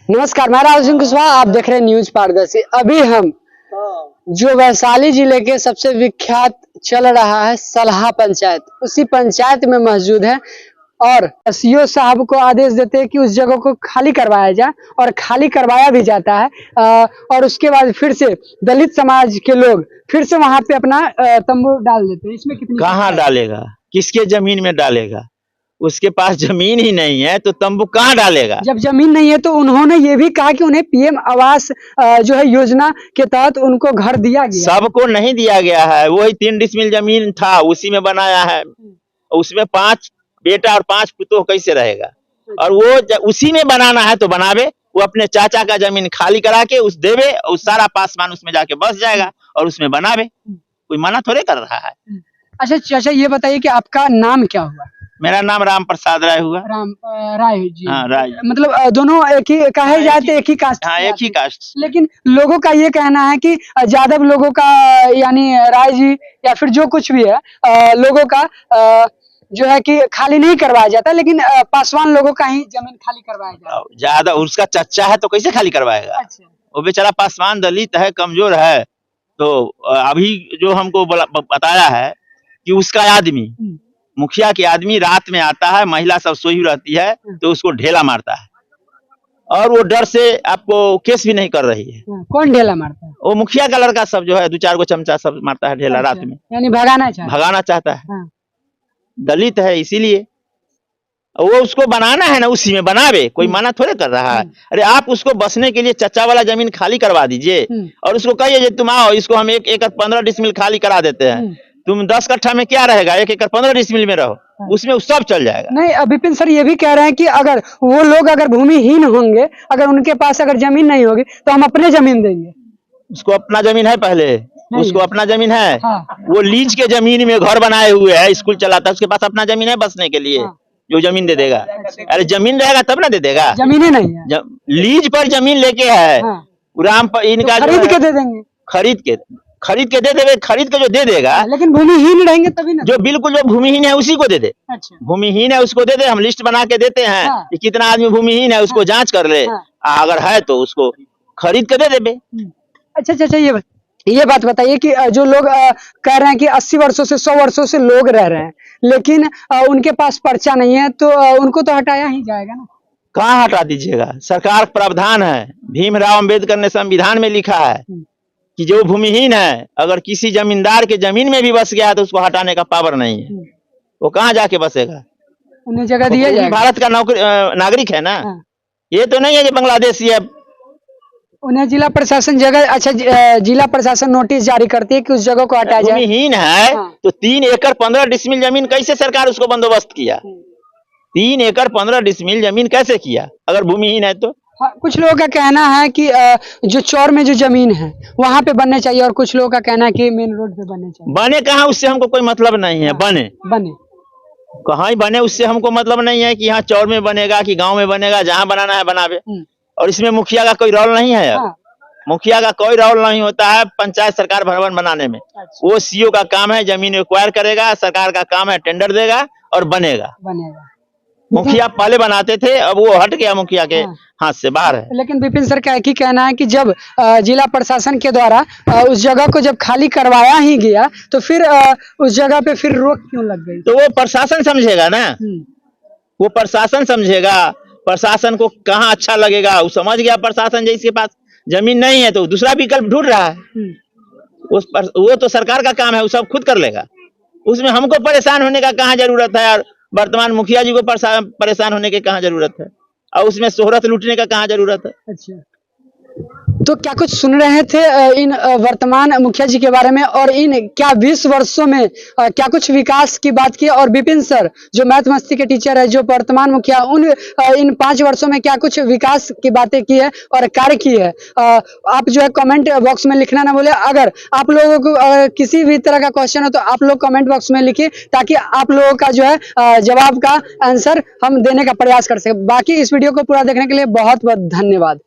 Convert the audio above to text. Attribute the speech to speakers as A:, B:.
A: नमस्कार, मैं राहुल सिंह कुशवाहा, आप देख रहे हैं न्यूज पारदर्शी। अभी हम जो वैशाली जिले के सबसे विख्यात चल रहा है सलहा पंचायत, उसी पंचायत में मौजूद है और सीओ साहब को आदेश देते हैं कि उस जगह को खाली करवाया जाए और खाली करवाया भी जाता है। और उसके बाद फिर से दलित समाज के लोग फिर से वहां पे अपना तंबू डाल देते हैं। इसमें कितनी
B: कहाँ डालेगा, किसके जमीन में डालेगा? उसके पास जमीन ही नहीं है तो तंबू कहाँ डालेगा?
A: जब जमीन नहीं है तो उन्होंने ये भी कहा कि उन्हें पीएम आवास जो है योजना के तहत उनको घर दिया गया।
B: सबको नहीं दिया गया है, वही 3 डिसमिल जमीन था उसी में बनाया है। उसमें 5 बेटा और 5 पुतोह कैसे रहेगा? और वो उसी में बनाना है तो बनावे, वो अपने चाचा का जमीन खाली करा के उस देवे, उस सारा पासवान उसमें जाके बस जाएगा और उसमें बनावे। कोई मना थोड़े कर रहा है।
A: अच्छा चाचा, ये बताइए कि आपका नाम क्या हुआ?
B: मेरा नाम राम प्रसाद राय हुआ।
A: राम राय जी।
B: हाँ, राय।
A: मतलब दोनों एक ही कहे जाते, एक ही कास्ट?
B: हाँ, एक ही कास्ट।
A: लेकिन लोगों का ये कहना है कि यादव लोगों का यानी राय जी या फिर जो कुछ भी है लोगों का जो है कि खाली नहीं करवाया जाता, लेकिन पासवान लोगों का ही जमीन खाली करवाया जाता है।
B: ज्यादा उसका चच्चा है तो कैसे खाली करवाएगा?
A: अच्छा।
B: वो बेचारा पासवान दलित है, कमजोर है। तो अभी जो हमको बताया है कि उसका आदमी, मुखिया के आदमी रात में आता है, महिला सब सोई रहती है तो उसको ढेला मारता है और वो डर से आपको केस भी नहीं कर रही है।
A: कौन ढेला मारता है?
B: वो मुखिया का लड़का सब जो है 2-4 गो चमचा सब मारता है ढेला।
A: अच्छा,
B: रात में
A: यानी भगाना चाहता है।
B: हाँ। दलित है इसीलिए वो उसको बनाना है ना, उसी में बनावे, कोई मना थोड़े कर रहा है। अरे आप उसको बसने के लिए चच्चा वाला जमीन खाली करवा दीजिए और उसको कहिए तुम आओ, इसको हम 1 एकड़ 15 डिसमिल खाली करा देते हैं। तुम 10 कट्ठा में क्या रहेगा, 1 एकड़ 15 डिसमिल में रहो, उसमें सब चल जाएगा।
A: नहीं, विपिन सर ये भी कह रहे हैं कि अगर वो लोग अगर भूमिहीन होंगे, अगर उनके पास अगर जमीन नहीं होगी तो हम अपने जमीन देंगे।
B: उसको अपना जमीन है, पहले उसको अपना जमीन है।
A: हाँ।
B: वो लीज के जमीन में घर बनाए हुए है, स्कूल चलाता है, उसके पास अपना जमीन है बसने के लिए। हाँ। जो जमीन दे देगा। अरे जमीन रहेगा तब ना दे देगा।
A: जमीन ही नहीं है,
B: लीज पर जमीन लेके है। हाँ। राम पर इनका
A: तो खरीद के दे देंगे।
B: खरीद के दे देवे, खरीद के जो दे देगा।
A: लेकिन भूमिहीन रहेंगे तभी ना।
B: जो बिल्कुल जो भूमिहीन है उसी को दे दे। अच्छा। भूमिहीन है उसको दे दे, हम लिस्ट बना के देते हैं। हाँ। कि कितना आदमी भूमिहीन है उसको जांच कर ले। हाँ। अगर है तो उसको खरीद के दे दे।
A: अच्छा, ये बात बताइए कि जो लोग कह रहे हैं कि 80 वर्षों से 100 वर्षों से लोग रह रहे हैं, लेकिन उनके पास पर्चा नहीं है, तो उनको तो हटाया ही जाएगा ना।
B: कहाँ हटा दीजिएगा? सरकार प्रावधान है, भीमराव अंबेडकर ने संविधान में लिखा है कि जो भूमिहीन है अगर किसी जमींदार के जमीन में भी बस गया है तो उसको हटाने का पावर नहीं है। वो कहाँ जाके बसेगा?
A: उन्हें जगह दिया जाएगा।
B: भारत का नागरिक है ना। हाँ। ये तो नहीं है कि बांग्लादेशी है।
A: उन्हें जिला प्रशासन जिला प्रशासन नोटिस जारी करती है कि उस जगह को हटाया जाए।
B: भूमिहीन है। हाँ। तो 3 एकड़ 15 डिसमिल जमीन कैसे सरकार उसको बंदोबस्त किया? 3 एकड़ 15 डिसमिल जमीन कैसे किया अगर भूमिहीन है तो?
A: हाँ, कुछ लोगों का कहना है कि जो चौर में जो जमीन है वहाँ पे बनने चाहिए और कुछ लोगों का कहना है कि मेन रोड पे बनने चाहिए।
B: बने कहाँ, उससे हमको कोई मतलब नहीं है। हाँ। बने कहाँ ही बने, उससे हमको मतलब नहीं है कि यहाँ चौर में बनेगा कि गाँव में बनेगा, जहाँ बनाना है बनावे। और इसमें मुखिया का कोई रोल नहीं है। हाँ। मुखिया का कोई रोल नहीं होता है पंचायत सरकार भवन बनाने में। अच्छा। वो सीओ का काम है जमीन एक्वायर करेगा, सरकार का काम है टेंडर देगा और बनेगा। मुखिया पहले बनाते थे, अब वो हट गया, मुखिया के हाथ से बाहर है।
A: लेकिन विपिन सर का एक ही कहना है कि जब जिला प्रशासन के द्वारा उस जगह को जब खाली करवाया ही गया तो फिर उस जगह पे फिर रोक क्यों लग गई?
B: तो वो प्रशासन समझेगा ना, वो प्रशासन समझेगा। प्रशासन को कहाँ अच्छा लगेगा वो समझ गया। प्रशासन जिसके पास जमीन नहीं है तो दूसरा विकल्प ढूंढ रहा है। वो तो सरकार का काम है, वो सब खुद कर लेगा। उसमें हमको परेशान होने का कहाँ जरूरत है? और वर्तमान मुखिया जी को परेशान होने की कहाँ जरूरत है? और उसमें शोहरत लूटने का कहाँ जरूरत है? अच्छा, तो क्या कुछ सुन रहे थे इन वर्तमान मुखिया जी के बारे में और इन क्या 20 वर्षों में क्या कुछ विकास की बात की? और विपिन सर जो मैथ मस्ती के टीचर है, जो वर्तमान मुखिया, इन 5 वर्षों में क्या कुछ विकास की बातें की है और कार्य की है? आप जो है कमेंट बॉक्स में लिखना ना भूले। अगर आप लोगों को किसी भी तरह का क्वेश्चन हो तो आप लोग कमेंट बॉक्स में लिखिए, ताकि आप लोगों का जो है जवाब का आंसर हम देने का प्रयास कर सके। बाकी इस वीडियो को पूरा देखने के लिए बहुत बहुत धन्यवाद।